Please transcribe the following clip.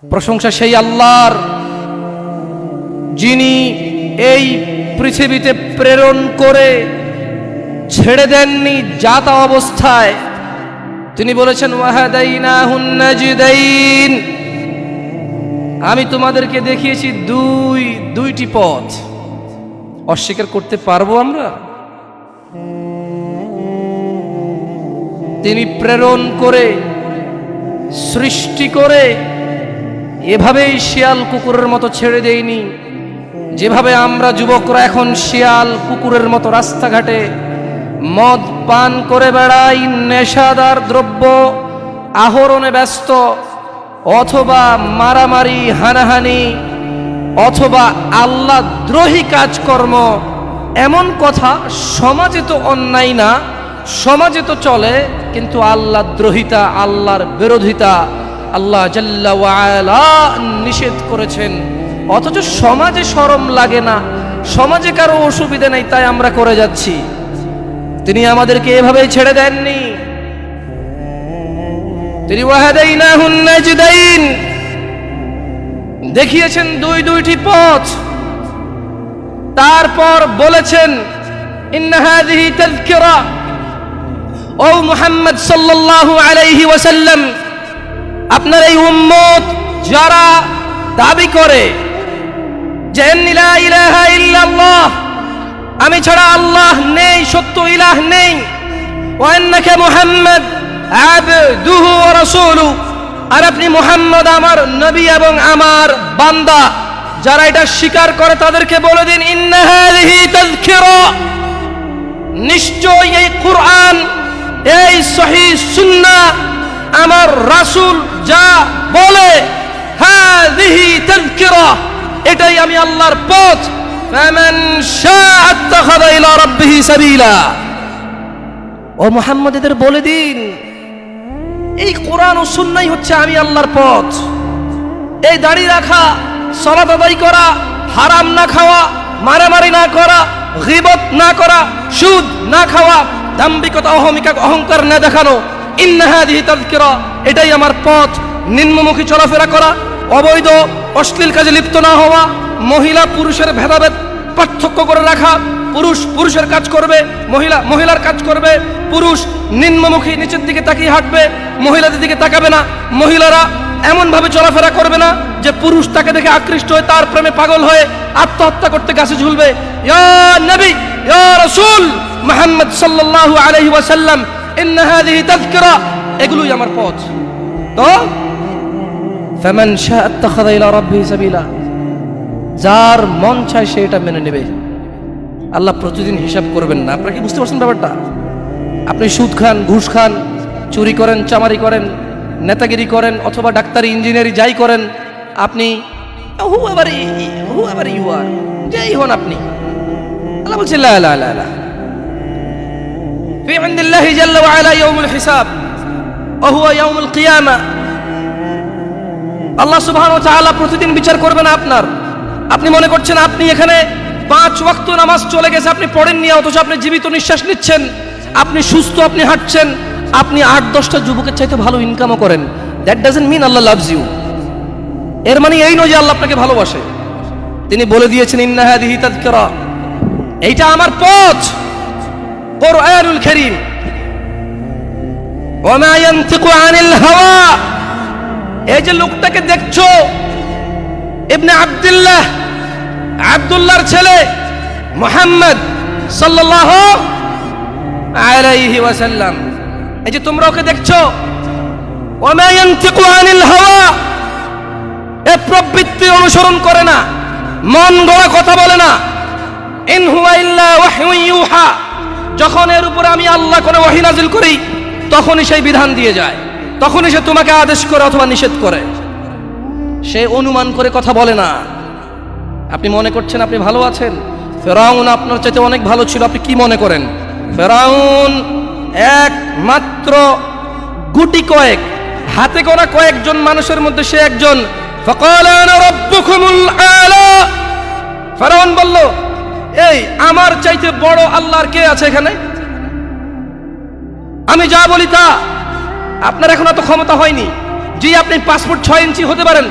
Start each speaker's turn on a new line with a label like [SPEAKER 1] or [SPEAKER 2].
[SPEAKER 1] প্রশংসা সেই আল্লাহর যিনি এই পৃথিবীতে প্রেরণ করে ছেড়ে দেননি যাতা অবস্থায়। তিনি বলেছেন ওয়াহাদাইনাহুন নাজদাইন, আমি তোমাদেরকে দেখিয়েছি দুইটি পথ। অস্বীকার করতে পারবো আমরা? তিনি প্রেরণ করে সৃষ্টি করে এভাবেই শিয়াল কুকুরের মতো ছেড়ে দেয়নি। যেভাবে আমরা যুবকরা এখন শিয়াল কুকুরের মতো রাস্তাঘাটে মদ পান করে বেড়াই, নেশাদার দ্রব্য আহরণে ব্যস্ত, অথবা মারামারি হানাহানি, অথবা আল্লাহ দ্রোহী কাজকর্ম, এমন কথা সমাজে তো অন্যায় না, সমাজে তো চলে, কিন্তু আল্লাহ দ্রোহিতা, আল্লাহর বিরোধিতা আল্লাহ জাল্লা ওয়া আলা নিষেধ করেছেন। অথচ সমাজে শরম লাগে না, সমাজে কারো অসুবিধা নেই, তাই আমরা করে যাচ্ছি। তিনি আমাদেরকে এভাবেই ছেড়ে দেননি। তিনি ওয়াহাদাইনাহুন নাজদাইন দেখিয়েছেন দুইটি পথ। তারপর বলেছেন ইন্না হাযিহি তাযকিরা, ও মুহাম্মদ সাল্লাল্লাহু আলাইহি ওয়াসাল্লাম, আপনার এই উম্মত যারা দাবি করে যে লা ইলাহা ইল্লাল্লাহ, আমি ছাড়া আল্লাহ নেই, সত্য ইলাহ নেই, ওয়া আন্নাকা মুহাম্মদ আবদুহু ওয়া রাসূলুহু, আর আপনি মুহাম্মদ আমার নবী এবং আমার বান্দা, যারা এটা স্বীকার করে তাদেরকে বলে দিন ইন্না হাযিহি তাযকিরা, নিশ্চয় এই কুরআন, এই সহিহ সুন্নাহ, আমার রাসূল যা বলে, হাযিহি তাযকিরা, এটাই আমি আল্লাহর পথ। ফামান শাআ আত্তাখাযা ইলা রাব্বিহি সাবিলা। ও মুহাম্মদ, এদের বলে দিন এই কোরআন ও সুন্নাহই হচ্ছে আমি আল্লাহর পথ। এই দাড়ি রাখা, সালাত আদায় করা, হারাম না খাওয়া, মারামারি না করা, গীবত না করা, সুদ না খাওয়া, দাম্ভিকতা অহংকার না দেখানো, ইন্না হাযিহি তাযকিরা, এটাই আমার পথ। নিম্নমুখী চলাফেরা করা, অবৈধ অশ্লীল কাজে লিপ্ত না হওয়া, মহিলা পুরুষের ভেদাভেদ পার্থক্য করে রাখা, পুরুষ পুরুষের কাজ করবে, মহিলা মহিলার কাজ করবে, পুরুষ নিম্নমুখী নিচের দিকে তাকিয়ে হাঁটবে, মহিলাদের দিকে তাকাবে না, মহিলারা এমন ভাবে চলাফেরা করবে না যে পুরুষ তাকে দেখে আকৃষ্ট হয়ে তার প্রেমে পাগল হয়ে আত্মহত্যা করতে গাছে ঝুলবে। ইয়া নবী, ইয়া রাসূল মুহাম্মদ সাল্লাল্লাহু আলাইহি ওয়াসাল্লাম, ইন্না হাযিহি তাযকিরা, এগুলোই আমার পথ। তো ফামান শাআ আত্তাখাযা ইলা রাব্বিহি সাবিলা, যার মন চায় সে এটা মেনে নেবে। আল্লাহ প্রতিদিন হিসাব করবেন না। আপনারা কি বুঝতে পারছেন ব্যাপারটা? আপনি সুদ খান, ঘুষ খান, চুরি করেন, চামারি করেন, নেতাগিরি করেন, অথবা ডাক্তারি, ইঞ্জিনিয়ারিং যাই করেন, আপনি whoever you are, যাই হন আপনি, আল্লাহ বলছেন লা লা লা লা ফি ইনদিল্লাহি জাল্লা ওয়া আলা ইয়াউমুল হিসাব ওয়া হুয়া ইয়াউমুল কিয়ামা। আল্লাহ সুবহানাহু ওয়া তাআলা প্রতিদিন বিচার করবেন আপনার। আপনি মনে করছেন আপনি এখানে 5 ওয়াক্ত নামাজ চলে গেছে, আপনি পড়েননি, অথচ আপনি জীবিত নিঃশ্বাস নিচ্ছেন, আপনি সুস্থ, আপনি হাঁটছেন, আপনি 8-10টা যুবকের চাইতে ভালো ইনকামও করেন। That doesn't mean Allah loves you. এর মানে এই নয় যে আল্লাহ আপনাকে ভালোবাসে। তিনি বলে দিয়েছেন ইন্না হাযিহি তাযকিরা, এইটা আমার পথ। কুরআনুল কারীম, ওয়া মা ইয়ানতিকু আনিল হাওয়া, এই যে লোকটাকে দেখছো, ইবনে আব্দুল্লাহ, আব্দুল্লাহর ছেলে মুহাম্মদ সাল্লাল্লাহু আলাইহি ওয়াসাল্লাম, এই যে তোমরা ওকে দেখছো, ওয়া মা ইয়ানতিকু আনিল হাওয়া, এ প্রবৃত্তি অনুসরণ করে না, মন গড়া কথা বলে না, ইন হুয়া ইল্লা ওয়াহয়ু ইউহা, যখন এর উপরে আমি আল্লাহ কোনো ওহী নাজিল করি তখনই সেই বিধান দিয়ে যায়, তখনই সে তোমাকে আদেশ করে অথবা নিষেধ করে। সে অনুমান করে কথা বলে না। আপনি মনে করছেন আপনি ভালো আছেন, ফেরাউন আপনার চাইতে অনেক ভালো ছিল। আপনি কি মনে করেন? ফেরাউন একমাত্র গুটি কয়েক, হাতে গোনা কয়েকজন মানুষের মধ্যে সে একজন। ফাকালা আনা রাব্বুকুমুল আলা, ফেরাউন বলল, এই আমার চাইতে বড় আল্লাহর কে আছে এখানে? আমি যা বলি তা। আপনার এখন এত ক্ষমতা হয়নি। জি, আপনি পাসপোর্ট 6 ইঞ্চি হতে পারেন,